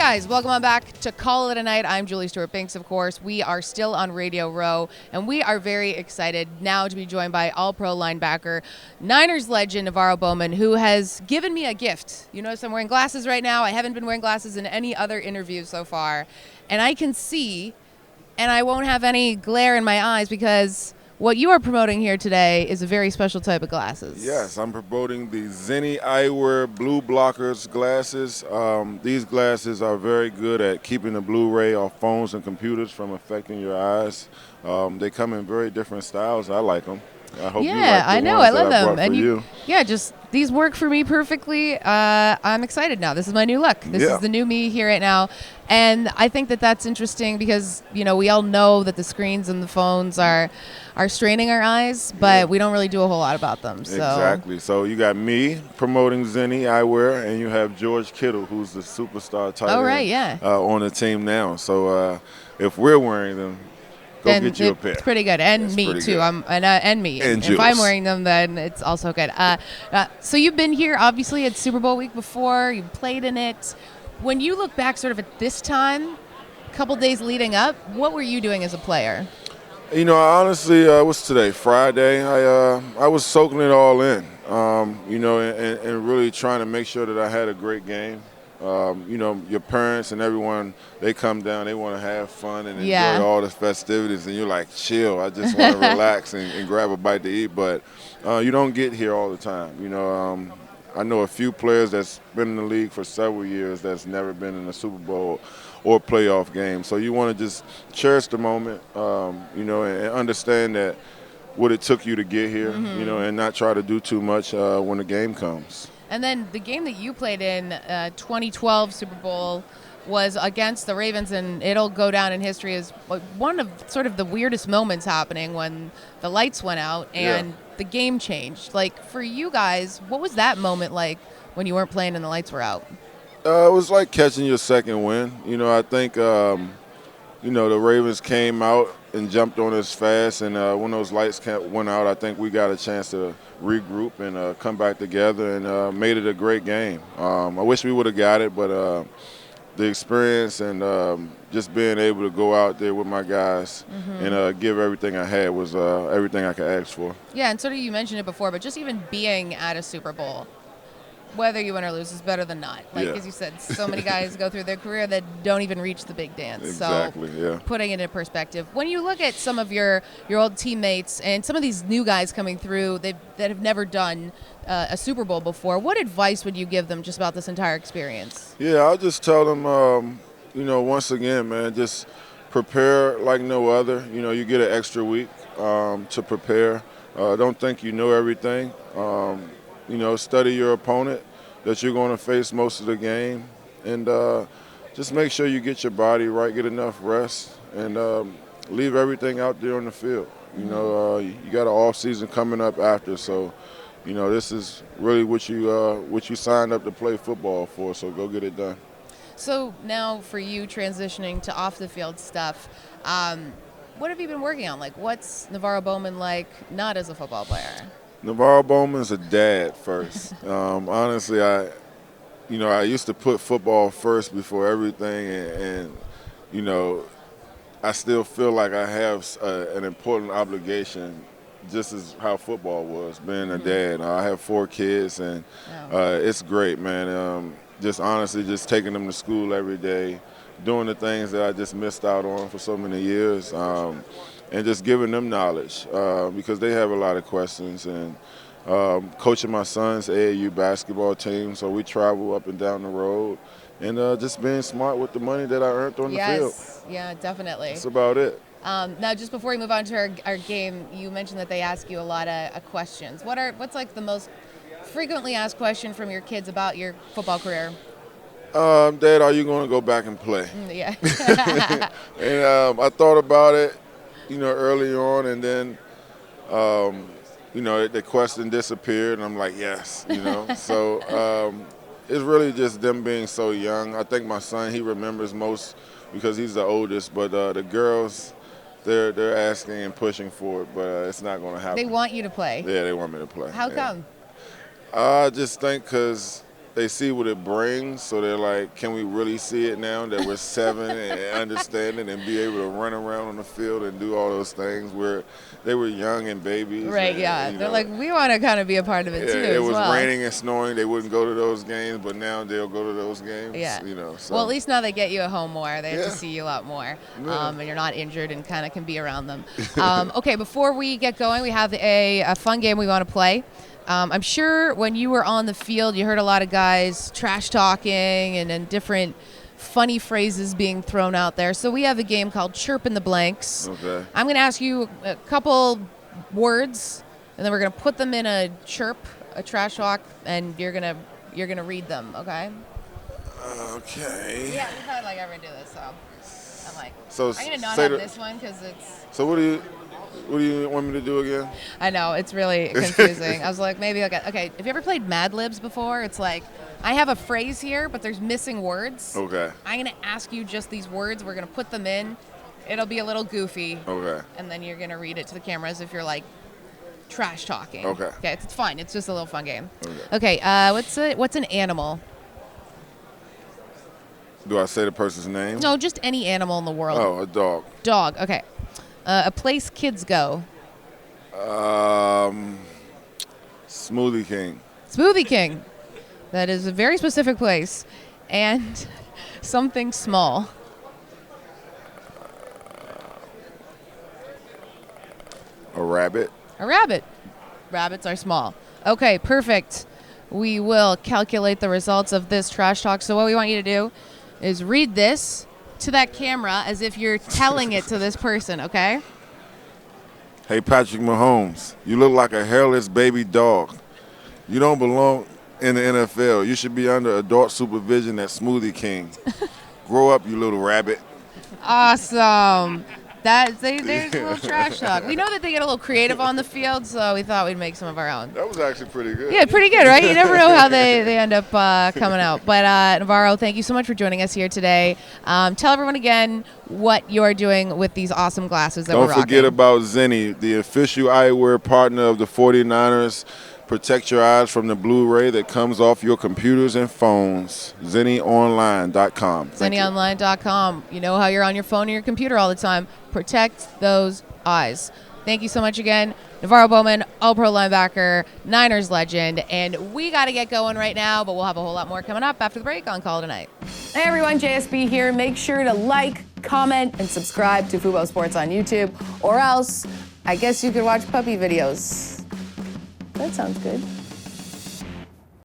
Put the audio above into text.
guys, welcome on back to Call It a Night. I'm Julie Stewart-Binks, of course. We are still on Radio Row, and we are very excited now to be joined by All-Pro linebacker, Niners legend NaVorro Bowman, who has given me a gift. You notice I'm wearing glasses right now. I haven't been wearing glasses in any other interview so far, and I can see, and I won't have any glare in my eyes because what you are promoting here today is a very special type of glasses. Yes, I'm promoting the Zenni Eyewear Blue Blockers glasses. These glasses are very good at keeping the blue ray off phones and computers from affecting your eyes. They come in very different styles. I like them. I hope you like the I know. ones I love that I them. brought And for you. just these work for me perfectly. I'm excited now. This is my new look. This is the new me here right now. And I think that that's interesting because, you know, we all know that the screens and the phones are straining our eyes, but we don't really do a whole lot about them. So. Exactly. So you got me promoting Zenni Eyewear, and you have George Kittle, who's the superstar tight end on the team now. So if we're wearing them, go get you a pair. It's pretty good, and it's me too. And me. And if I'm wearing them, then it's also good. So you've been here, obviously, at Super Bowl week before. You played in it. When you look back, sort of at this time, a couple days leading up, what were you doing as a player? You know, honestly, what's today? Friday. I was soaking it all in. You know, and really trying to make sure that I had a great game. You know, your parents and everyone, they come down, they want to have fun and enjoy all the festivities, and you're like, chill, I just want to relax and grab a bite to eat. But you don't get here all the time. You know, I know a few players that's been in the league for several years that's never been in a Super Bowl or playoff game. So you want to just cherish the moment, you know, and understand that what it took you to get here, you know, and not try to do too much when the game comes. And then the game that you played in, 2012 Super Bowl, was against the Ravens, and it'll go down in history as one of sort of the weirdest moments happening when the lights went out and the game changed. Like, for you guys, what was that moment like when you weren't playing and the lights were out? It was like catching your second win. You know, I think, you know, the Ravens came out and jumped on us fast, and when those lights went out, I think we got a chance to regroup and come back together and made it a great game. I wish we would have got it, but the experience and just being able to go out there with my guys and give everything I had was everything I could ask for. Yeah, and sort of you mentioned it before, but just even being at a Super Bowl, whether you win or lose, is better than not. Like, as you said, so many guys go through their career that don't even reach the big dance. Exactly, so putting it in perspective. When you look at some of your old teammates and some of these new guys coming through that have never done a Super Bowl before, what advice would you give them just about this entire experience? Yeah, I'll just tell them, you know, once again, man, just prepare like no other. You know, you get an extra week to prepare. Don't think you know everything. You know, study your opponent that you're going to face most of the game, and just make sure you get your body right, get enough rest, and leave everything out there on the field. You know, you got an off season coming up after, so you know this is really what you signed up to play football for. So go get it done. So now for you transitioning to off the field stuff, what have you been working on? Like, what's NaVorro Bowman like not as a football player? NaVorro Bowman's a dad first. Honestly, I used to put football first before everything, and you know, I still feel like I have an important obligation, just as how football was, being a dad. I have 4 kids, and it's great, man. Just honestly, just taking them to school every day, doing the things that I just missed out on for so many years. And just giving them knowledge because they have a lot of questions. And coaching my son's AAU basketball team, so we travel up and down the road. And just being smart with the money that I earned on the field. Yeah, definitely. That's about it. Now, just before we move on to our game, you mentioned that they ask you a lot of questions. What's like the most frequently asked question from your kids about your football career? Dad, are you going to go back and play? Yeah. And I thought about it, you know, early on, and then, you know, the question disappeared, and I'm like, yes, you know. So it's really just them being so young. I think my son, he remembers most because he's the oldest, but the girls, they're asking and pushing for it, but it's not going to happen. They want you to play. Yeah, they want me to play. How come? I just think because, they see what it brings, so they're like, can we really see it now that we're 7 and understand it and be able to run around on the field and do all those things where they were young and babies. Right, and, yeah. you They're know, like, we want to kind of be a part of it too. it as was well. raining and snowing. They wouldn't go to those games, but now they'll go to those games. Yeah. You know. So. Well, at least now they get you at home more. They have Yeah. to see you a lot more, Yeah. and you're not injured and kind of can be around them. Okay, before we get going, we have a fun game we want to play. I'm sure when you were on the field, you heard a lot of guys trash talking and different funny phrases being thrown out there. So we have a game called Chirp in the Blanks. Okay. I'm going to ask you a couple words, and then we're going to put them in a chirp, a trash talk, and you're gonna read them. Okay? Okay. Yeah, we probably like everyone do this, so I'm like, So I'm gonna not say have the- this one because it's. So what do you want me to do again? I know it's really confusing. I was like, maybe I'll get. Okay, have you ever played Mad Libs before? It's like I have a phrase here, but there's missing words. Okay. I'm gonna ask you just these words. We're gonna put them in. It'll be a little goofy. Okay. And then you're gonna read it to the camera as if you're like trash talking. Okay. Okay, it's fine. It's just a little fun game. Okay. Okay. What's an animal? Do I say the person's name? No, just any animal in the world. Oh, a dog. Dog. Okay. A place kids go. Smoothie King. Smoothie King. That is a very specific place. And something small. A rabbit. A rabbit. Rabbits are small. Okay, perfect. We will calculate the results of this trash talk. So what we want you to do is read this to that camera as if you're telling it to this person, okay? Hey, Patrick Mahomes, you look like a hairless baby dog. You don't belong in the NFL. You should be under adult supervision at Smoothie King. Grow up, you little rabbit. Awesome. There's a little trash talk. We know that they get a little creative on the field, so we thought we'd make some of our own. That was actually pretty good. Yeah, pretty good, right? You never know how they end up coming out. But NaVorro, thank you so much for joining us here today. Tell everyone again what you're doing with these awesome glasses that we're rocking. Don't forget about Zenni, the official eyewear partner of the 49ers. Protect your eyes from the blue ray that comes off your computers and phones. ZenniOnline.com. ZenniOnline.com. You know how you're on your phone or your computer all the time. Protect those eyes. Thank you so much again. NaVorro Bowman, All-Pro linebacker, Niners legend. And we got to get going right now, but we'll have a whole lot more coming up after the break on Call It a Night. Hey everyone, JSB here. Make sure to like, comment, and subscribe to Fubo Sports on YouTube. Or else, I guess you could watch puppy videos. That sounds good.